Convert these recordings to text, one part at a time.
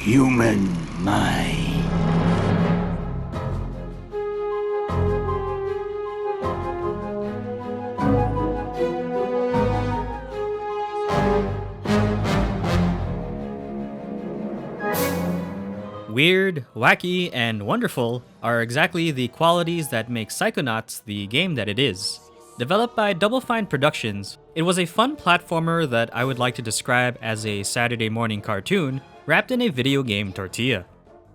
human mind. Weird, wacky, and wonderful are exactly the qualities that make Psychonauts the game that it is. Developed by Double Fine Productions, it was a fun platformer that I would like to describe as a Saturday morning cartoon wrapped in a video game tortilla.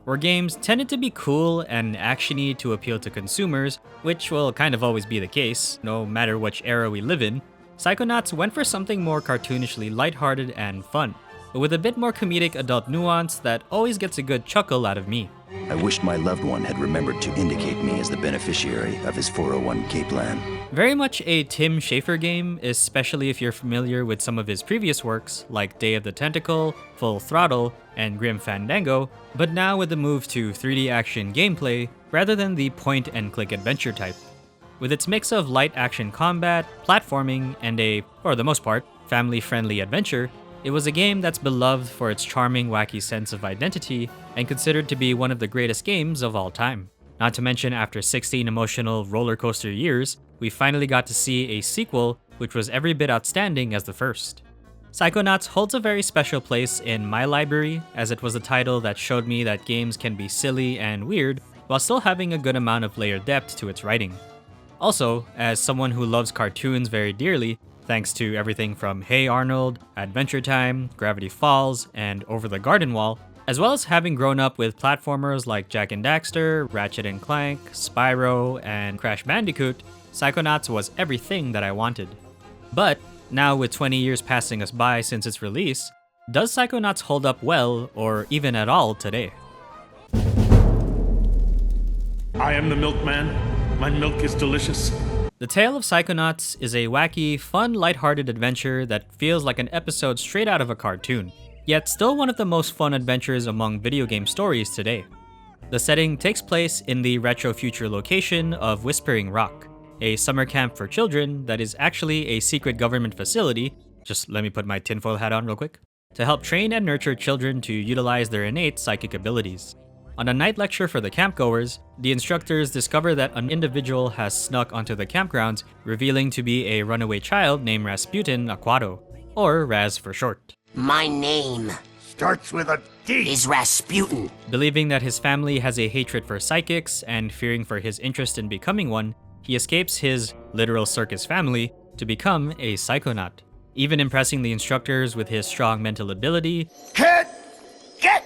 Where games tended to be cool and actiony to appeal to consumers, which will kind of always be the case, no matter which era we live in, Psychonauts went for something more cartoonishly lighthearted and fun, but with a bit more comedic adult nuance that always gets a good chuckle out of me. I wished my loved one had remembered to indicate me as the beneficiary of his 401k plan. Very much a Tim Schafer game, especially if you're familiar with some of his previous works like Day of the Tentacle, Full Throttle, and Grim Fandango, but now with the move to 3D action gameplay rather than the point-and-click adventure type. With its mix of light action combat, platforming, and a, for the most part, family-friendly adventure, it was a game that's beloved for its charming, wacky sense of identity and considered to be one of the greatest games of all time. Not to mention, after 16 emotional roller coaster years, we finally got to see a sequel which was every bit outstanding as the first. Psychonauts holds a very special place in my library, as it was a title that showed me that games can be silly and weird while still having a good amount of layered depth to its writing. Also, as someone who loves cartoons very dearly, thanks to everything from Hey Arnold, Adventure Time, Gravity Falls, and Over the Garden Wall, as well as having grown up with platformers like Jak and Daxter, Ratchet and Clank, Spyro, and Crash Bandicoot, Psychonauts was everything that I wanted. But, now with 20 years passing us by since its release, does Psychonauts hold up well, or even at all today? I am the milkman. My milk is delicious. The Tale of Psychonauts is a wacky, fun, lighthearted adventure that feels like an episode straight out of a cartoon, yet still one of the most fun adventures among video game stories today. The setting takes place in the retro-future location of Whispering Rock, a summer camp for children that is actually a secret government facility, just let me put my tinfoil hat on real quick, to help train and nurture children to utilize their innate psychic abilities. On a night lecture for the campgoers, the instructors discover that an individual has snuck onto the campgrounds, revealing to be a runaway child named Rasputin Aquato, or Raz for short. My name Starts with a D. is Rasputin. Believing that his family has a hatred for psychics and fearing for his interest in becoming one, he escapes his literal circus family to become a psychonaut, even impressing the instructors with his strong mental ability, Get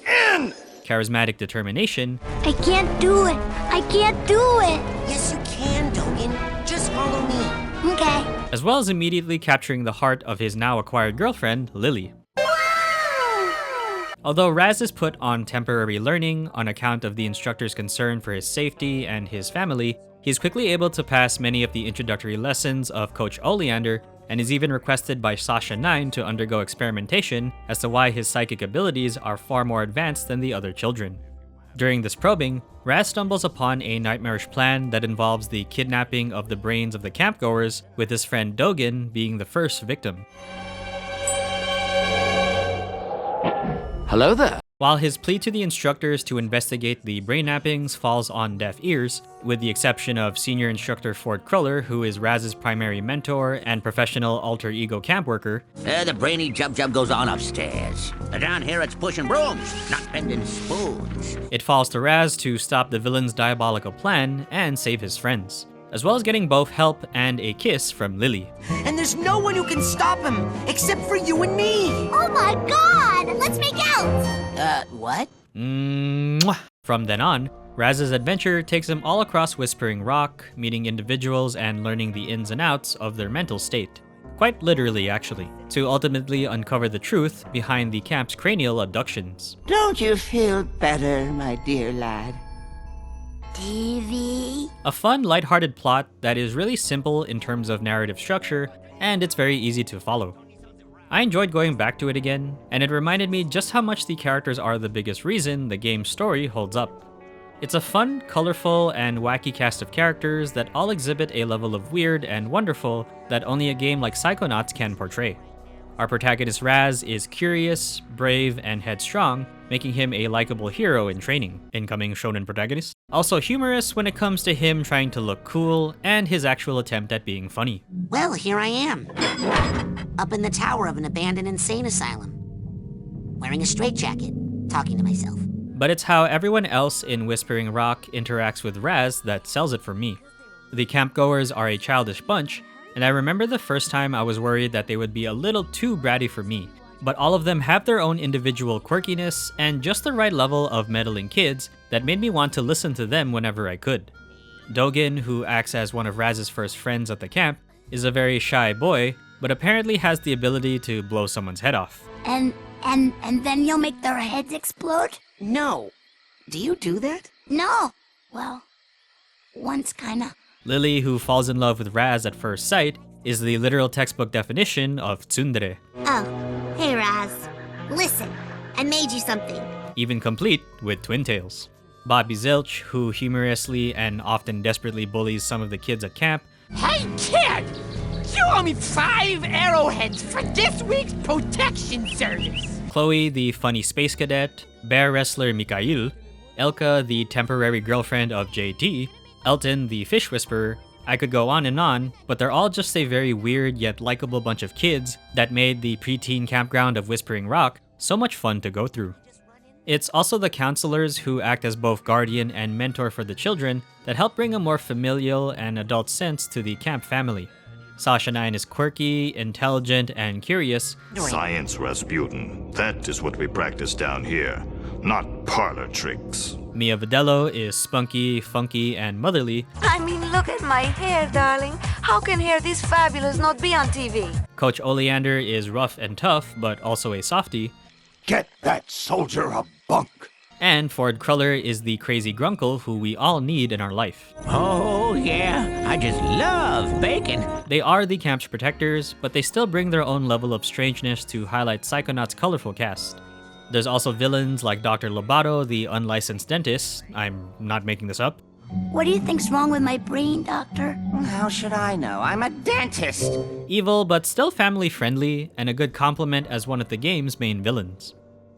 in! charismatic determination, I can't do it. I can't do it. Yes, you can, Dogen. Just follow me. Okay. as well as immediately capturing the heart of his now acquired girlfriend, Lily. Although Raz is put on temporary learning on account of the instructor's concern for his safety and his family, he is quickly able to pass many of the introductory lessons of Coach Oleander, and is even requested by Sasha 9 to undergo experimentation as to why his psychic abilities are far more advanced than the other children. During this probing, Raz stumbles upon a nightmarish plan that involves the kidnapping of the brains of the campgoers, with his friend Dogen being the first victim. Hello there. While his plea to the instructors to investigate the brain nappings falls on deaf ears, with the exception of senior instructor Ford Cruller, who is Raz's primary mentor and professional alter ego camp worker, The brainy jub goes on upstairs. Down here it's pushing brooms, not bending spoons. it falls to Raz to stop the villain's diabolical plan and save his friends, as well as getting both help and a kiss from Lily. And there's no one who can stop him except for you and me. Oh my god! Let's make out! What? Mwah. From then on, Raz's adventure takes him all across Whispering Rock, meeting individuals and learning the ins and outs of their mental state. Quite literally, actually, to ultimately uncover the truth behind the camp's cranial abductions. Don't you feel better, my dear lad? TV? A fun, lighthearted plot that is really simple in terms of narrative structure, and it's very easy to follow. I enjoyed going back to it again, and it reminded me just how much the characters are the biggest reason the game's story holds up. It's a fun, colorful, and wacky cast of characters that all exhibit a level of weird and wonderful that only a game like Psychonauts can portray. Our protagonist Raz is curious, brave, and headstrong, making him a likable hero in training, incoming shonen protagonist. Also humorous when it comes to him trying to look cool, and his actual attempt at being funny. Well, here I am. Up in the tower of an abandoned insane asylum. Wearing a straitjacket, talking to myself. But it's how everyone else in Whispering Rock interacts with Raz that sells it for me. The campgoers are a childish bunch, and I remember the first time I was worried that they would be a little too bratty for me, but all of them have their own individual quirkiness and just the right level of meddling kids that made me want to listen to them whenever I could. Dogen, who acts as one of Raz's first friends at the camp, is a very shy boy, but apparently has the ability to blow someone's head off. And then you'll make their heads explode? No. Do you do that? No. Well, once kinda. Lily, who falls in love with Raz at first sight, is the literal textbook definition of tsundere, Oh, hey Raz. Listen, I made you something. even complete with twin tails. Bobby Zilch, who humorously and often desperately bullies some of the kids at camp, Hey, kid! You owe me 5 arrowheads for this week's protection service. Chloe, the funny space cadet, bear wrestler Mikhail, Elka, the temporary girlfriend of JT, Elton, the fish whisperer. I could go on, but they're all just a very weird yet likable bunch of kids that made the preteen campground of Whispering Rock so much fun to go through. It's also the counselors who act as both guardian and mentor for the children that help bring a more familial and adult sense to the camp family. Sasha 9 is quirky, intelligent, and curious. Science, Rasputin. That is what we practice down here, not parlor tricks. Mia Vidello is spunky, funky, and motherly. I mean, look at my hair, darling. How can hair this fabulous not be on TV? Coach Oleander is rough and tough, but also a softie. Get that soldier a bunk. And Ford Cruller is the crazy grunkle who we all need in our life. Oh, yeah. I just love bacon. They are the camp's protectors, but they still bring their own level of strangeness to highlight Psychonauts' colorful cast. There's also villains like Dr. Lobato, the unlicensed dentist. I'm not making this up. What do you think's wrong with my brain, Doctor? How should I know? I'm a dentist. Evil, but still family-friendly, and a good compliment as one of the game's main villains.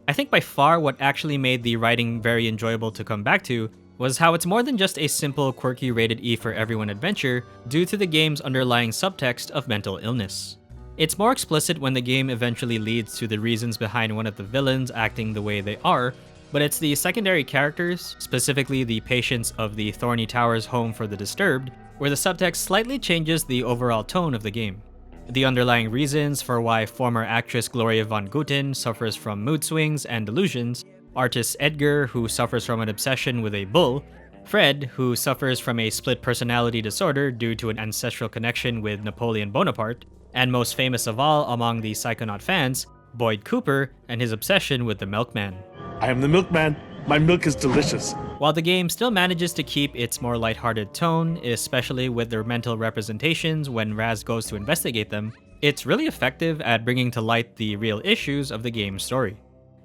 I think by far what actually made the writing very enjoyable to come back to was how it's more than just a simple quirky rated E for everyone adventure due to the game's underlying subtext of mental illness. It's more explicit when the game eventually leads to the reasons behind one of the villains acting the way they are, but it's the secondary characters, specifically the patients of the Thorny Towers Home for the Disturbed, where the subtext slightly changes the overall tone of the game. The underlying reasons for why former actress Gloria von Guten suffers from mood swings and delusions, artist Edgar, who suffers from an obsession with a bull, Fred, who suffers from a split personality disorder due to an ancestral connection with Napoleon Bonaparte, and most famous of all among the Psychonaut fans, Boyd Cooper and his obsession with the milkman. I am the milkman. My milk is delicious. While the game still manages to keep its more lighthearted tone, especially with their mental representations when Raz goes to investigate them, it's really effective at bringing to light the real issues of the game's story.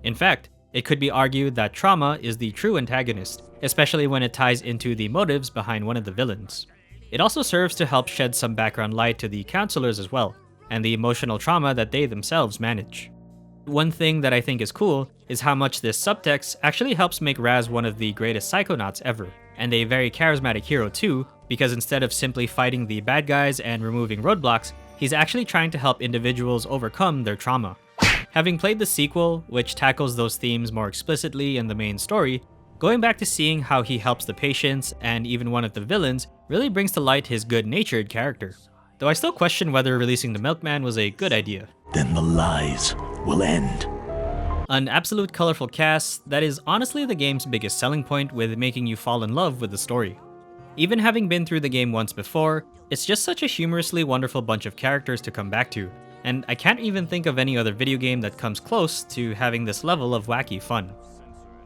In fact, it could be argued that trauma is the true antagonist, especially when it ties into the motives behind one of the villains. It also serves to help shed some background light to the counselors as well, and the emotional trauma that they themselves manage. One thing that I think is cool is how much this subtext actually helps make Raz one of the greatest Psychonauts ever, and a very charismatic hero too, because instead of simply fighting the bad guys and removing roadblocks, he's actually trying to help individuals overcome their trauma. Having played the sequel, which tackles those themes more explicitly in the main story, going back to seeing how he helps the patients and even one of the villains really brings to light his good-natured character. Though I still question whether releasing the Milkman was a good idea. Then the lies will end. An absolute colorful cast that is honestly the game's biggest selling point, with making you fall in love with the story. Even having been through the game once before, it's just such a humorously wonderful bunch of characters to come back to, and I can't even think of any other video game that comes close to having this level of wacky fun.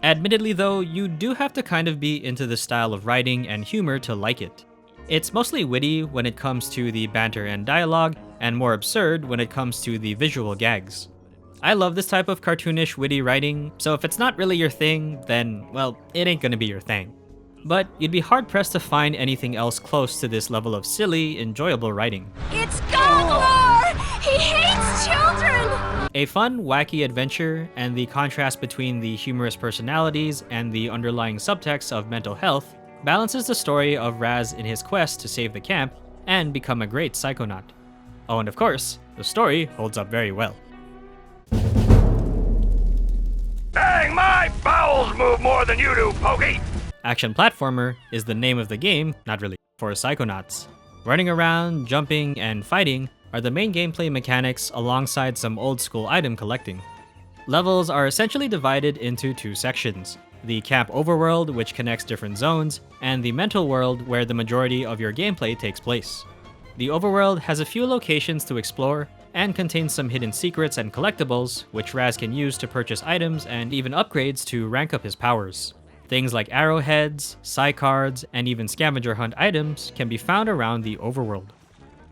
Admittedly though, you do have to kind of be into this style of writing and humor to like it. It's mostly witty when it comes to the banter and dialogue, and more absurd when it comes to the visual gags. I love this type of cartoonish, witty writing, so if it's not really your thing, then, well, it ain't gonna be your thing. But you'd be hard-pressed to find anything else close to this level of silly, enjoyable writing. It's Gogglor! He hates children! A fun, wacky adventure, and the contrast between the humorous personalities and the underlying subtext of mental health balances the story of Raz in his quest to save the camp and become a great psychonaut. Oh, and of course, the story holds up very well. Dang, my bowels move more than you do, Pokey! Action platformer is the name of the game, not really, for Psychonauts. Running around, jumping, and fighting are the main gameplay mechanics alongside some old school item collecting. Levels are essentially divided into two sections: the camp overworld, which connects different zones, and the mental world, where the majority of your gameplay takes place. The overworld has a few locations to explore, and contains some hidden secrets and collectibles, which Raz can use to purchase items and even upgrades to rank up his powers. Things like arrowheads, psi cards, and even scavenger hunt items can be found around the overworld.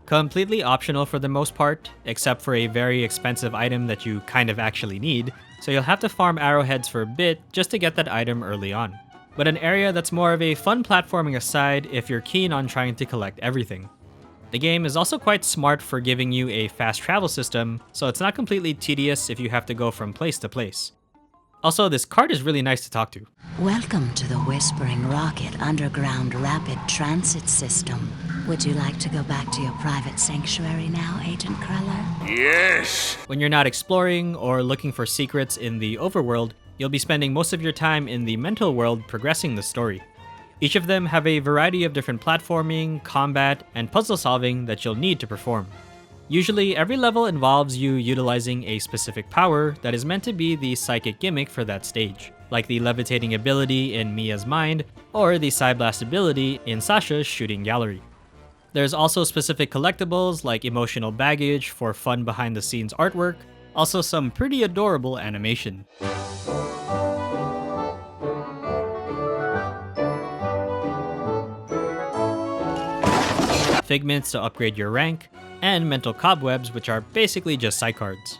Completely optional for the most part, except for a very expensive item that you kind of actually need, so you'll have to farm arrowheads for a bit just to get that item early on. But an area that's more of a fun platforming aside if you're keen on trying to collect everything. The game is also quite smart for giving you a fast travel system, so it's not completely tedious if you have to go from place to place. Also, this card is really nice to talk to. Welcome to the Whispering Rocket Underground Rapid Transit System. Would you like to go back to your private sanctuary now, Agent Cruller? Yes! When you're not exploring or looking for secrets in the overworld, you'll be spending most of your time in the mental world progressing the story. Each of them have a variety of different platforming, combat, and puzzle solving that you'll need to perform. Usually, every level involves you utilizing a specific power that is meant to be the psychic gimmick for that stage, like the levitating ability in Mia's mind, or the Psyblast ability in Sasha's shooting gallery. There's also specific collectibles like emotional baggage for fun behind-the-scenes artwork, also some pretty adorable animation. Figments to upgrade your rank, and mental cobwebs, which are basically just psi cards.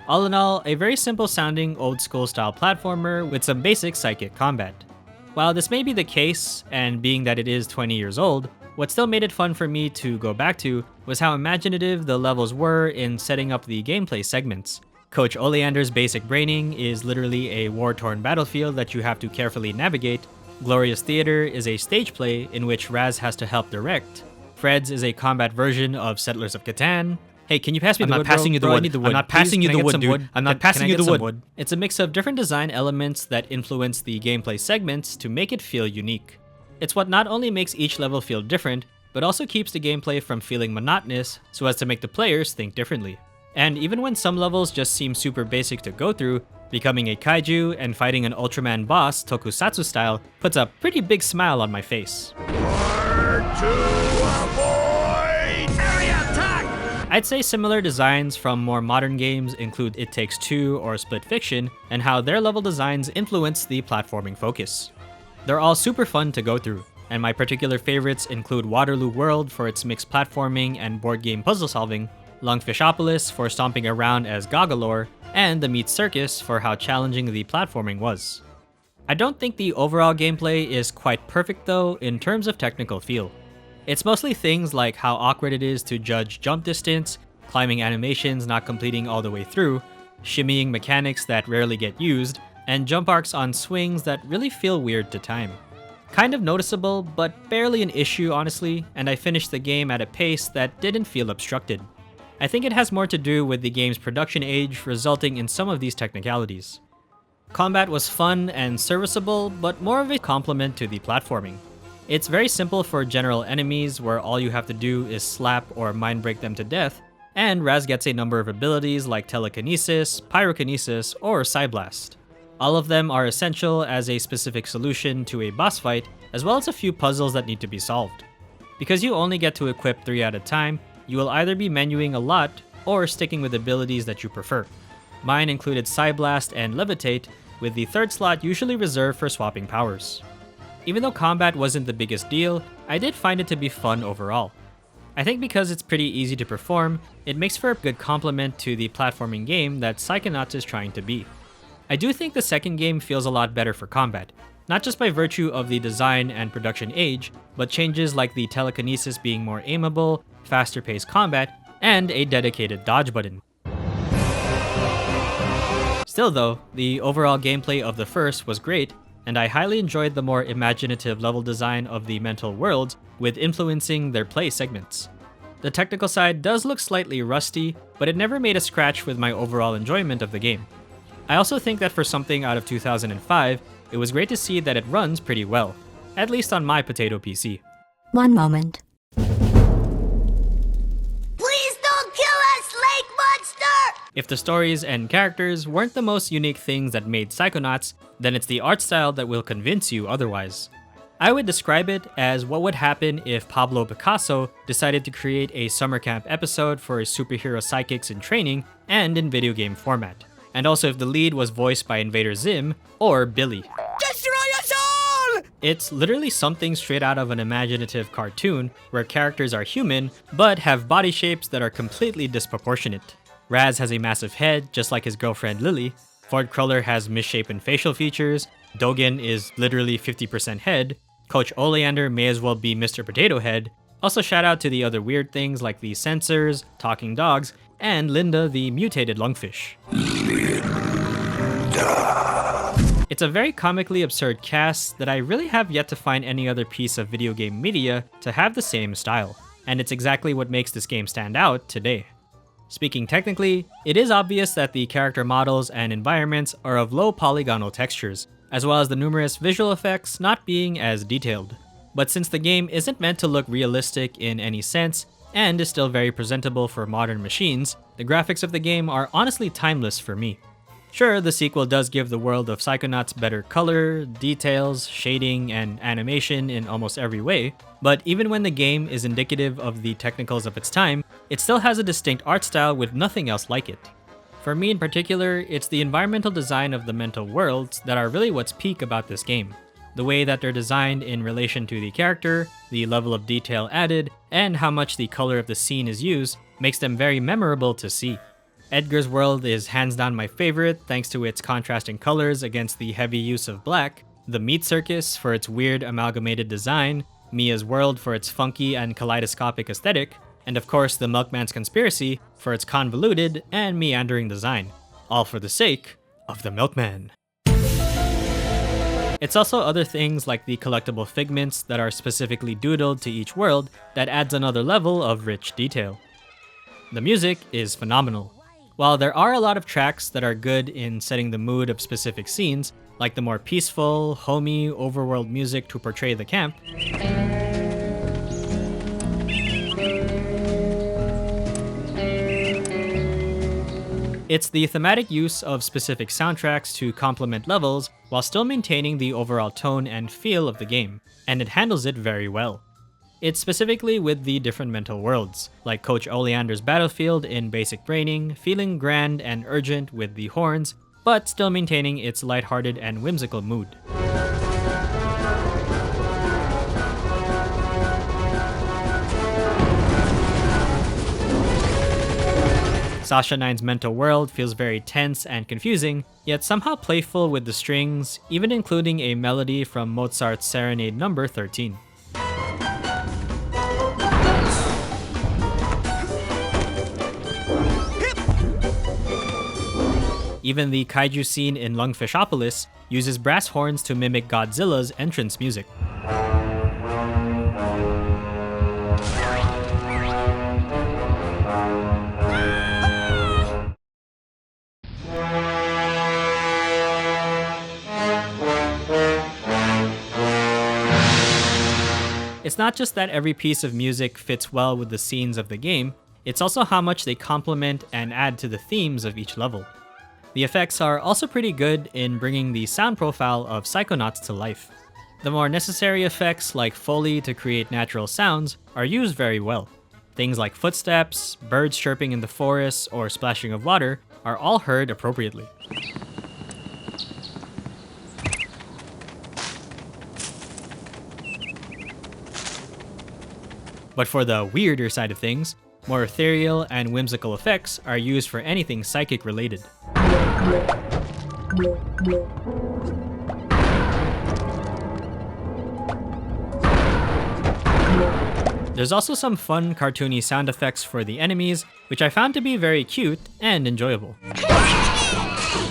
All in all, a very simple sounding old school style platformer with some basic psychic combat. While this may be the case, and being that it is 20 years old, what still made it fun for me to go back to was how imaginative the levels were in setting up the gameplay segments. Coach Oleander's basic braining is literally a war-torn battlefield that you have to carefully navigate. Glorious Theater is a stage play in which Raz has to help direct. Fred's is a combat version of Settlers of Catan. Hey, can you pass me the wood, I'm not passing you the wood. I'm not passing you the wood, dude. I'm not passing you the wood. It's a mix of different design elements that influence the gameplay segments to make it feel unique. It's what not only makes each level feel different, but also keeps the gameplay from feeling monotonous so as to make the players think differently. And even when some levels just seem super basic to go through, becoming a kaiju and fighting an Ultraman boss tokusatsu style puts a pretty big smile on my face. I'd say similar designs from more modern games include It Takes Two or Split Fiction, and how their level designs influence the platforming focus. They're all super fun to go through, and my particular favorites include Waterloo World for its mixed platforming and board game puzzle solving, Lungfishopolis for stomping around as Goggalore, and The Meat Circus for how challenging the platforming was. I don't think the overall gameplay is quite perfect though in terms of technical feel. It's mostly things like how awkward it is to judge jump distance, climbing animations not completing all the way through, shimmying mechanics that rarely get used, and jump arcs on swings that really feel weird to time. Kind of noticeable, but barely an issue honestly, and I finished the game at a pace that didn't feel obstructed. I think it has more to do with the game's production age resulting in some of these technicalities. Combat was fun and serviceable, but more of a complement to the platforming. It's very simple for general enemies where all you have to do is slap or mind break them to death, and Raz gets a number of abilities like telekinesis, pyrokinesis, or Psyblast. All of them are essential as a specific solution to a boss fight, as well as a few puzzles that need to be solved. Because you only get to equip 3 at a time, you will either be menuing a lot or sticking with abilities that you prefer. Mine included Psyblast and Levitate, with the third slot usually reserved for swapping powers. Even though combat wasn't the biggest deal, I did find it to be fun overall. I think because it's pretty easy to perform, it makes for a good complement to the platforming game that Psychonauts is trying to be. I do think the second game feels a lot better for combat, not just by virtue of the design and production age, but changes like the telekinesis being more aimable, faster paced combat, and a dedicated dodge button. Still though, the overall gameplay of the first was great, and I highly enjoyed the more imaginative level design of the mental worlds with influencing their play segments. The technical side does look slightly rusty, but it never made a scratch with my overall enjoyment of the game. I also think that for something out of 2005, it was great to see that it runs pretty well, at least on my potato PC. One moment. Please don't kill us, Lake Monster! If the stories and characters weren't the most unique things that made Psychonauts, then it's the art style that will convince you otherwise. I would describe it as what would happen if Pablo Picasso decided to create a summer camp episode for his superhero sidekicks in training and in video game format. And also if the lead was voiced by Invader Zim or Billy. Destroy us all! It's literally something straight out of an imaginative cartoon where characters are human but have body shapes that are completely disproportionate. Raz has a massive head just like his girlfriend Lily. Ford Cruller has misshapen facial features. Dogen is literally 50% head. Coach Oleander may as well be Mr. Potato Head. Also shout out to the other weird things like the sensors, talking dogs, and Linda the mutated lungfish. It's a very comically absurd cast that I really have yet to find any other piece of video game media to have the same style, and it's exactly what makes this game stand out today. Speaking technically, it is obvious that the character models and environments are of low polygonal textures, as well as the numerous visual effects not being as detailed. But since the game isn't meant to look realistic in any sense, and is still very presentable for modern machines, the graphics of the game are honestly timeless for me. Sure, the sequel does give the world of Psychonauts better color, details, shading, and animation in almost every way, but even when the game is indicative of the technicals of its time, it still has a distinct art style with nothing else like it. For me in particular, it's the environmental design of the mental worlds that are really what's peak about this game. The way that they're designed in relation to the character, the level of detail added, and how much the color of the scene is used makes them very memorable to see. Edgar's world is hands down my favorite thanks to its contrasting colors against the heavy use of black, the Meat Circus for its weird amalgamated design, Mia's world for its funky and kaleidoscopic aesthetic, and of course the Milkman's Conspiracy for its convoluted and meandering design, all for the sake of the Milkman. It's also other things like the collectible figments that are specifically doodled to each world that adds another level of rich detail. The music is phenomenal. While there are a lot of tracks that are good in setting the mood of specific scenes, like the more peaceful, homey, overworld music to portray the camp, it's the thematic use of specific soundtracks to complement levels while still maintaining the overall tone and feel of the game, and it handles it very well. It's specifically with the different mental worlds, like Coach Oleander's battlefield in basic braining, feeling grand and urgent with the horns, but still maintaining its lighthearted and whimsical mood. Sasha 9's mental world feels very tense and confusing, yet somehow playful with the strings, even including a melody from Mozart's Serenade No. 13. Even the kaiju scene in Lungfishopolis uses brass horns to mimic Godzilla's entrance music. It's not just that every piece of music fits well with the scenes of the game, it's also how much they complement and add to the themes of each level. The effects are also pretty good in bringing the sound profile of Psychonauts to life. The more necessary effects like Foley to create natural sounds are used very well. Things like footsteps, birds chirping in the forest, or splashing of water are all heard appropriately. But for the weirder side of things, more ethereal and whimsical effects are used for anything psychic related. There's also some fun cartoony sound effects for the enemies, which I found to be very cute and enjoyable.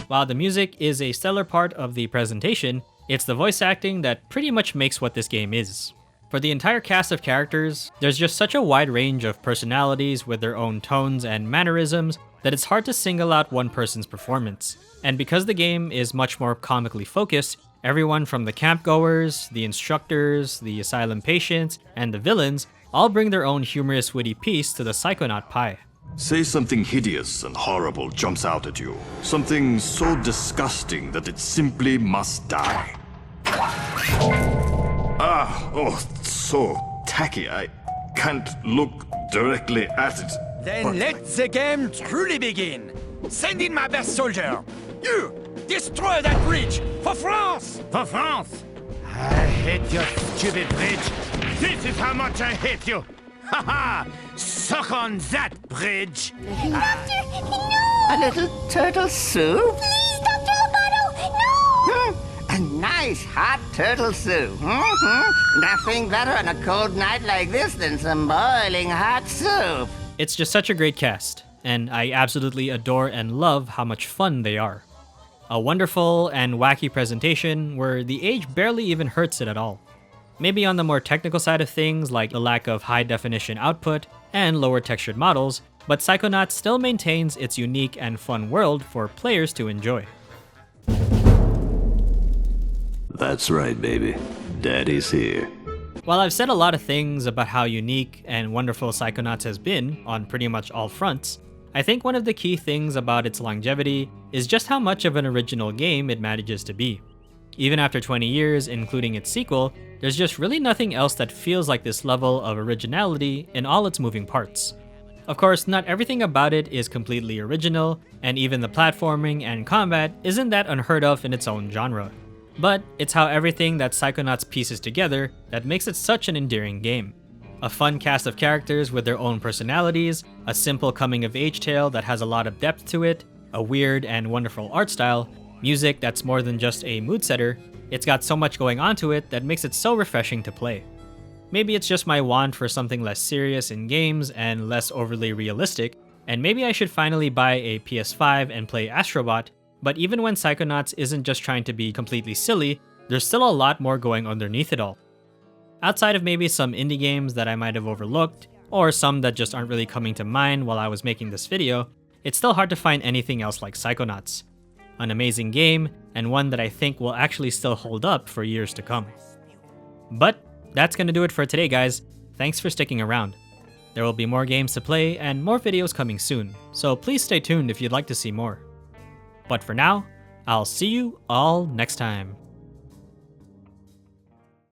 While the music is a stellar part of the presentation, it's the voice acting that pretty much makes what this game is. For the entire cast of characters, there's just such a wide range of personalities with their own tones and mannerisms that it's hard to single out one person's performance. And because the game is much more comically focused, everyone from the campgoers, the instructors, the asylum patients, and the villains all bring their own humorous witty piece to the Psychonaut pie. Say something hideous and horrible jumps out at you. Something so disgusting that it simply must die. So tacky. I can't look directly at it. Then let the game truly begin. Send in my best soldier. You, destroy that bridge for France! For France! I hate your stupid bridge. This is how much I hate you! Ha ha! Suck on that bridge! Doctor, no! A little turtle soup? Please, Dr. Lobato, no! A nice hot turtle soup. Nothing better on a cold night like this than some boiling hot soup. It's just such a great cast, and I absolutely adore and love how much fun they are. A wonderful and wacky presentation where the age barely even hurts it at all. Maybe on the more technical side of things, like the lack of high definition output and lower textured models, but Psychonauts still maintains its unique and fun world for players to enjoy. That's right, baby. Daddy's here. While I've said a lot of things about how unique and wonderful Psychonauts has been on pretty much all fronts, I think one of the key things about its longevity is just how much of an original game it manages to be. Even after 20 years, including its sequel, there's just really nothing else that feels like this level of originality in all its moving parts. Of course, not everything about it is completely original, and even the platforming and combat isn't that unheard of in its own genre. But it's how everything that Psychonauts pieces together that makes it such an endearing game. A fun cast of characters with their own personalities, a simple coming-of-age tale that has a lot of depth to it, a weird and wonderful art style, music that's more than just a mood setter. It's got so much going on to it that makes it so refreshing to play. Maybe it's just my want for something less serious in games and less overly realistic, and maybe I should finally buy a PS5 and play Astrobot, but even when Psychonauts isn't just trying to be completely silly, there's still a lot more going underneath it all. Outside of maybe some indie games that I might have overlooked, or some that just aren't really coming to mind while I was making this video, it's still hard to find anything else like Psychonauts. An amazing game, and one that I think will actually still hold up for years to come. But that's gonna do it for today, guys. Thanks for sticking around. There will be more games to play and more videos coming soon, so please stay tuned if you'd like to see more. But for now, I'll see you all next time.